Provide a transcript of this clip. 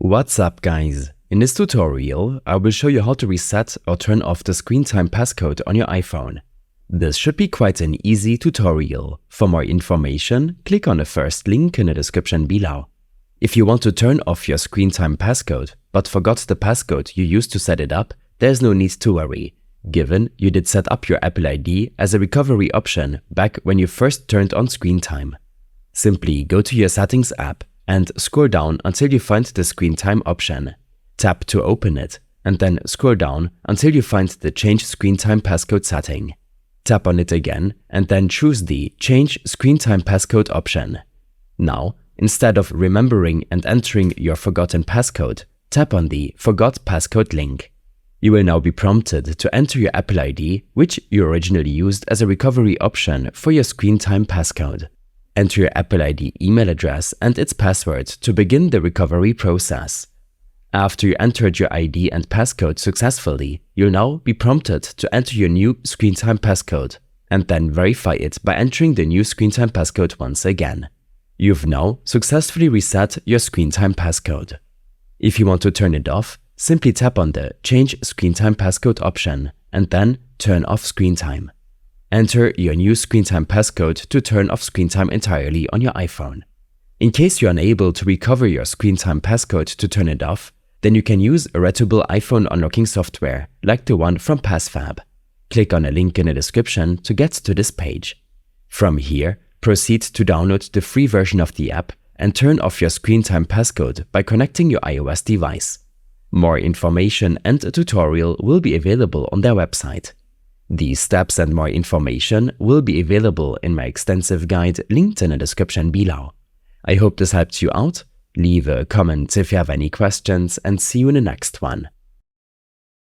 What's up guys? In this tutorial, I will show you how to reset or turn off the screen time passcode on your iPhone. This should be quite an easy tutorial. For more information, click on the first link in the description below. If you want to turn off your screen time passcode, but forgot the passcode you used to set it up, there's no need to worry, given you did set up your Apple ID as a recovery option back when you first turned on screen time. Simply go to your Settings app and scroll down until you find the screen time option. Tap to open it, and then scroll down until you find the Change Screen Time Passcode setting. Tap on it again, and then choose the Change Screen Time Passcode option. Now, instead of remembering and entering your forgotten passcode, tap on the Forgot Passcode link. You will now be prompted to enter your Apple ID, which you originally used as a recovery option for your screen time passcode. Enter your Apple ID email address and its password to begin the recovery process. After you entered your ID and passcode successfully, you'll now be prompted to enter your new screen time passcode and then verify it by entering the new screen time passcode once again. You've now successfully reset your screen time passcode. If you want to turn it off, simply tap on the Change Screen Time Passcode option and then Turn Off Screen Time. Enter your new screen time passcode to turn off screen time entirely on your iPhone. In case you're unable to recover your screen time passcode to turn it off, then you can use a readable iPhone unlocking software like the one from PassFab. Click on a link in the description to get to this page. From here, proceed to download the free version of the app and turn off your screen time passcode by connecting your iOS device. More information and a tutorial will be available on their website. These steps and more information will be available in my extensive guide linked in the description below. I hope this helped you out. Leave a comment if you have any questions and see you in the next one.